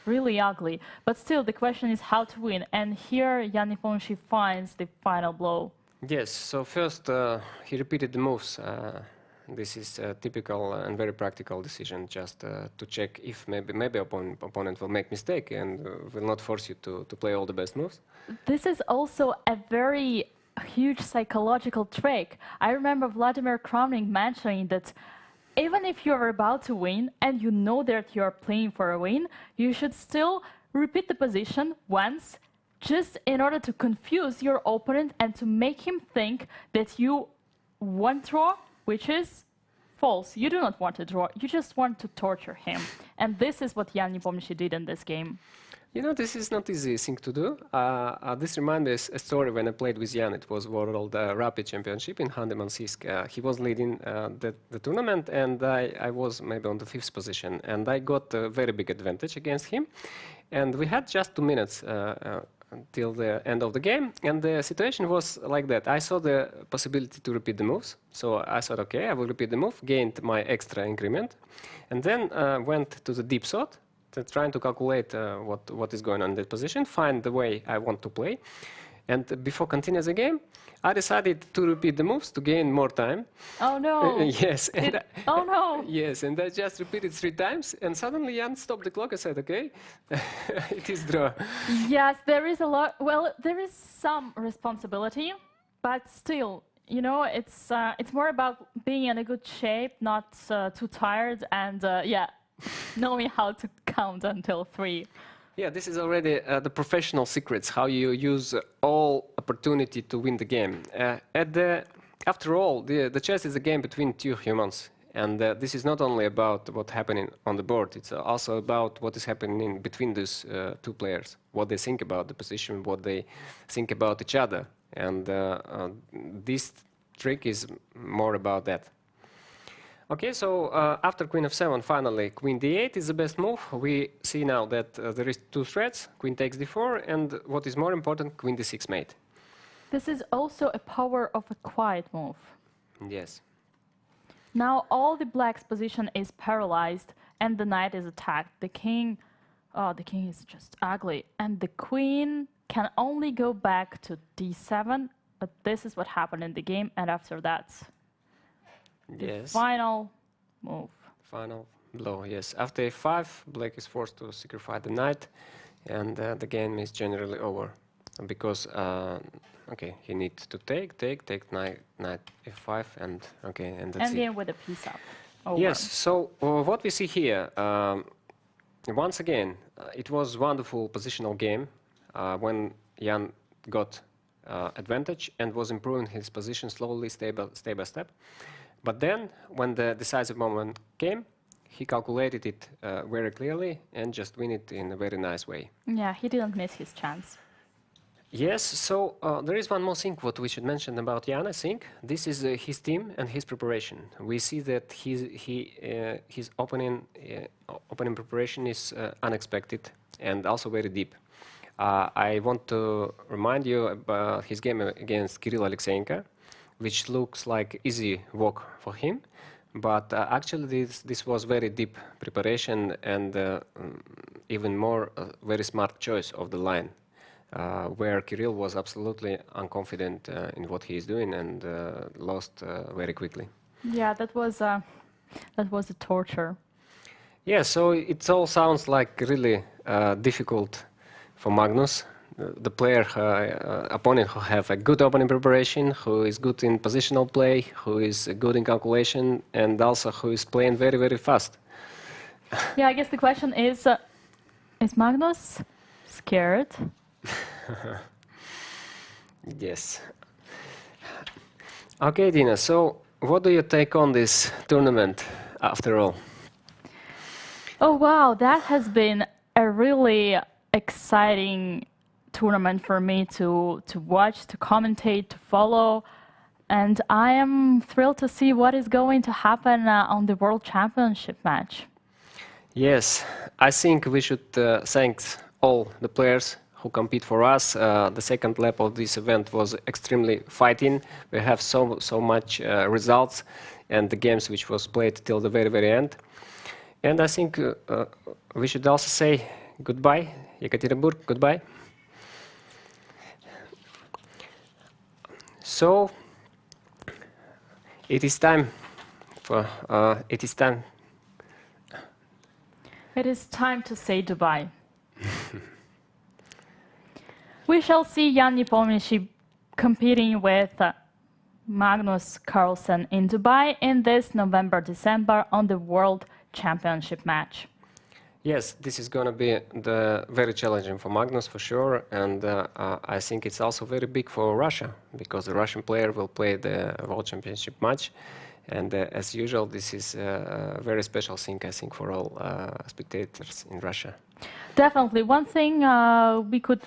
really ugly. But still, the question is how to win. And here, Jan Nepomniachtchi finds the final blow. yes, so first he repeated the moves. This is a typical and very practical decision, just to check if maybe opponent will make mistake and will not force you to play all the best moves. This is also a very huge psychological trick. I remember Vladimir Kramnik mentioning that even if you're about to win and you know that you're playing for a win, you should still repeat the position once, just in order to confuse your opponent and to make him think that you want to draw, which is false. You do not want to draw, you just want to torture him. And this is what Jan Nepomniachtchi did in this game. You know, this is not easy thing to do. This reminds me of a story when I played with Jan. It was World Rapid Championship in Khanty-Mansiysk. He was leading the tournament, and I was maybe on the 5th position. And I got a very big advantage against him. And we had just 2 minutes till the end of the game, and the situation was like that. I saw the possibility to repeat the moves, so I thought, okay, I will repeat the move, gained my extra increment, and then went to the deep thought, trying to calculate what is going on in that position, find the way I want to play, and before continuing the game, I decided to repeat the moves to gain more time. Oh no! Yes. Oh no! Yes, and I just repeated 3 times, and suddenly Jan stopped the clock and said, "Okay, it is draw." Yes, there is a lot. Well, there is some responsibility, but still, you know, it's more about being in a good shape, not too tired, and yeah, knowing how to count until 3. Yeah, this is already the professional secrets, how you use all opportunity to win the game. After all, the chess is a game between 2 humans. And this is not only about what's happening on the board, it's also about what is happening between these 2 players, what they think about the position, what they think about each other. And this trick is more about that. Okay, so after queen f7, finally, queen d8 is the best move. We see now that there is 2 threats, queen takes d4, and what is more important, queen d6 mate. This is also a power of a quiet move. Yes. Now all the black's position is paralyzed, and the knight is attacked. The king is just ugly, and the queen can only go back to d7, but this is what happened in the game, and after that, Yes. final move. Final blow, yes. After a5, black is forced to sacrifice the knight, and the game is generally over. Because, okay, he needs to take knight f5, and okay, and that's And it. game with a piece up. Over. Yes, so what we see here, once again, it was wonderful positional game when Jan got advantage and was improving his position slowly, step by step. But then, when the decisive moment came, he calculated it very clearly and just win it in a very nice way. Yeah, he didn't miss his chance. Yes, so there is one more thing what we should mention about Jan, I think. This is his team and his preparation. We see that his opening preparation is unexpected and also very deep. I want to remind you about his game against Kirill Alexeyenko, which looks like easy work for him, but actually this was very deep preparation and even more very smart choice of the line, where Kirill was absolutely unconfident in what he is doing and lost very quickly. Yeah, that was a torture. Yeah, so it all sounds like really difficult for Magnus. The player, opponent who have a good opening preparation, who is good in positional play, who is good in calculation, and also who is playing very, very fast. Yeah, I guess the question is Magnus scared? Yes. Okay, Dina, so what do you take on this tournament after all? Oh, wow, that has been a really exciting tournament for me to watch, to commentate, to follow, and I am thrilled to see what is going to happen on the World Championship match. Yes, I think we should thank all the players who compete for us. The second lap of this event was extremely fighting. We have so much results and the games which was played till the very, very end. And I think we should also say goodbye, Yekaterinburg, goodbye. So it is time for It is time to say goodbye. We shall see Jan Nepomniachtchi competing with Magnus Carlsen in Dubai in this November-December on the World Championship match. Yes, this is going to be very challenging for Magnus for sure, and I think it's also very big for Russia because the Russian player will play the World Championship match, and as usual, this is a very special thing, I think, for all spectators in Russia. Definitely. One thing we could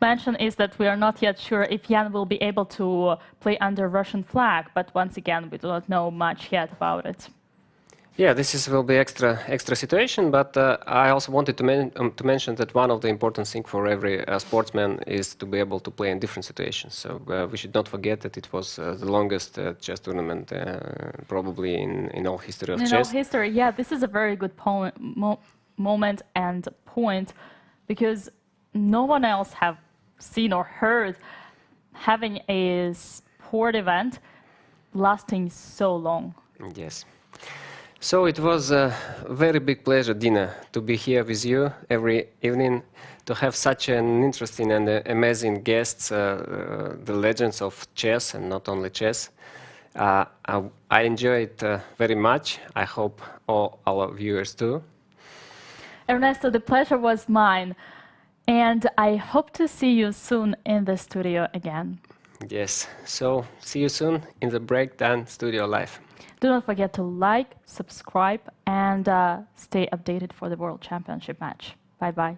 mention is that we are not yet sure if Jan will be able to play under Russian flag, but once again, we do not know much yet about it. Yeah, will be extra situation, but I also wanted to mention that one of the important things for every sportsman is to be able to play in different situations. So we should not forget that it was the longest chess tournament probably in all history of chess. In all history, yeah, this is a very good moment and point, because no one else have seen or heard having a sport event lasting so long. Yes. So it was a very big pleasure, Dina, to be here with you every evening, to have such an interesting and amazing guests, the legends of chess and not only chess. I enjoy it very much. I hope all our viewers too. Ernesto, the pleasure was mine, and I hope to see you soon in the studio again. Yes, so see you soon in the Breakdown Studio Live. Do not forget to like, subscribe, and stay updated for the World Championship match. Bye-bye.